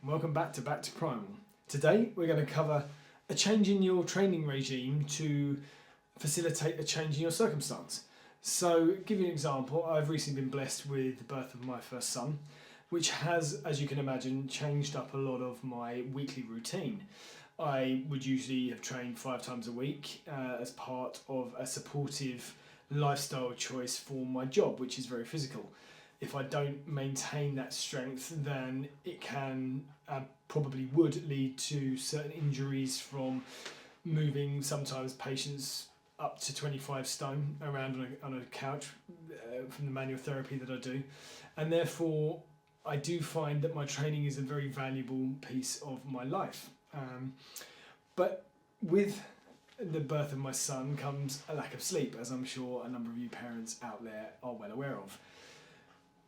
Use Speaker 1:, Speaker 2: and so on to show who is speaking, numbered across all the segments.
Speaker 1: and welcome back to Primal. Today we're going to cover a change in your training regime to facilitate a change in your circumstance. So, give you an example, I've recently been blessed with the birth of my first son, which has, as you can imagine, changed up a lot of my weekly routine. I would usually have trained 5 times a week as part of a supportive lifestyle choice for my job, which is very physical. If I don't maintain that strength, then it can probably would lead to certain injuries from moving sometimes patients up to 25 stone around on a couch from the manual therapy that I do. And therefore, I do find that my training is a very valuable piece of my life. But with the birth of my son comes a lack of sleep, as I'm sure a number of you parents out there are well aware of.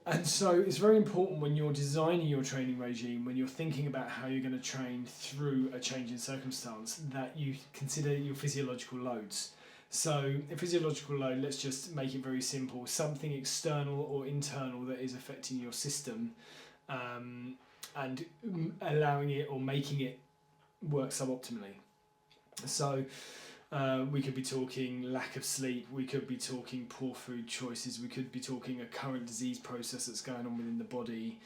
Speaker 1: And so it's very important when you're designing your training regime, when you're thinking about how you're going to train through a change in circumstance, that you consider your physiological loads. So a physiological load, let's just make it very simple, something external or internal that is affecting your system and allowing it or making it work suboptimally. So we could be talking lack of sleep, we could be talking poor food choices, we could be talking a current disease process that's going on within the body,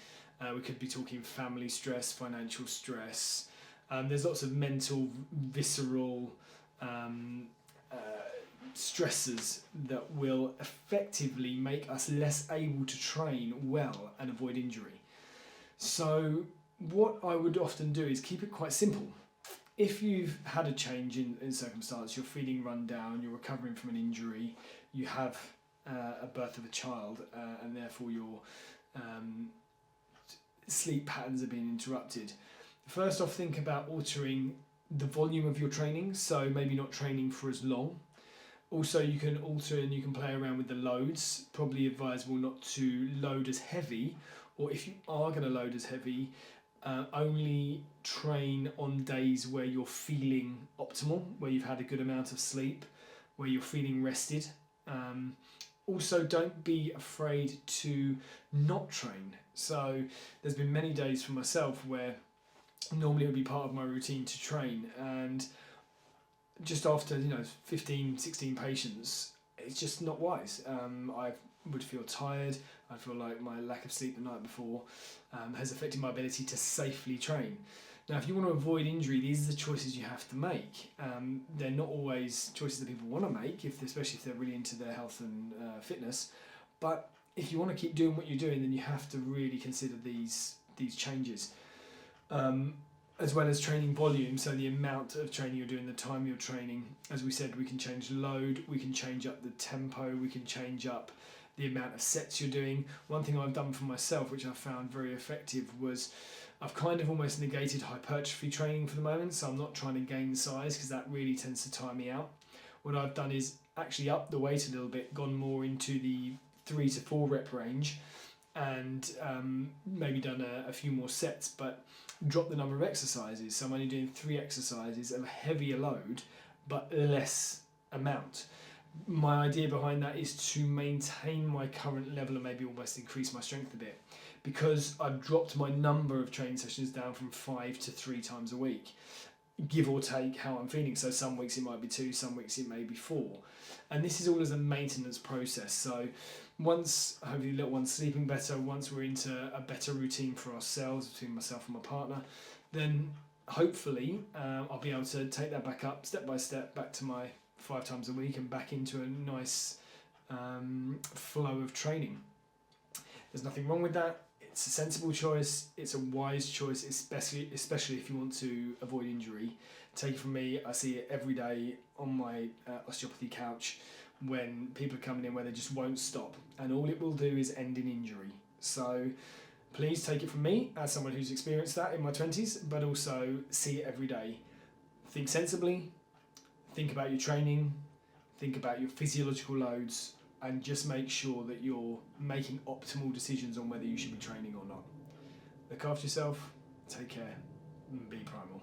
Speaker 1: we could be talking family stress, financial stress. There's lots of mental, visceral stressors that will effectively make us less able to train well and avoid injury. So what I would often do is keep it quite simple. If you've had a change in circumstance, you're feeling run down, you're recovering from an injury, you have a birth of a child, and therefore your sleep patterns are being interrupted. First off, think about altering the volume of your training, so maybe not training for as long. Also, you can alter and you can play around with the loads. Probably advisable not to load as heavy, or if you are going to load as heavy, only train on days where you're feeling optimal, where you've had a good amount of sleep, where you're feeling rested. Also, don't be afraid to not train. So there's been many days for myself where normally it would be part of my routine to train, and just after 15, 16 patients, it's just not wise. I would feel tired. I feel like my lack of sleep the night before has affected my ability to safely train. Now, if you want to avoid injury, these are the choices you have to make. They're not always choices that people want to make, especially if they're really into their health and fitness. But if you want to keep doing what you're doing, then you have to really consider these changes. As well as training volume, so the amount of training you're doing, the time you're training. As we said, we can change load, we can change up the tempo, we can change up the amount of sets you're doing. One thing I've done for myself, which I found very effective, was I've kind of almost negated hypertrophy training for the moment, so I'm not trying to gain size because that really tends to tire me out. What I've done is actually up the weight a little bit, gone more into the 3 to 4 rep range, and maybe done a few more sets, but drop the number of exercises. So I'm only doing 3 exercises of a heavier load, but less amount. My idea behind that is to maintain my current level and maybe almost increase my strength a bit, because I've dropped my number of training sessions down from 5 to 3 times a week, give or take how I'm feeling. So some weeks it might be 2, some weeks it may be 4. And this is all as a maintenance process. So once hopefully little one's sleeping better, once we're into a better routine for ourselves, between myself and my partner, then hopefully I'll be able to take that back up step by step, back to my 5 times a week and back into a nice flow of training. There's nothing wrong with that. It's a sensible choice. It's a wise choice, especially if you want to avoid injury. Take it from me, I see it every day on my osteopathy couch when people are coming in where they just won't stop, and all it will do is end in injury. So please take it from me as someone who's experienced that in my 20s, but also see it every day. Think sensibly, think about your training, think about your physiological loads, and just make sure that you're making optimal decisions on whether you should be training or not. Look after yourself, take care, and be primal.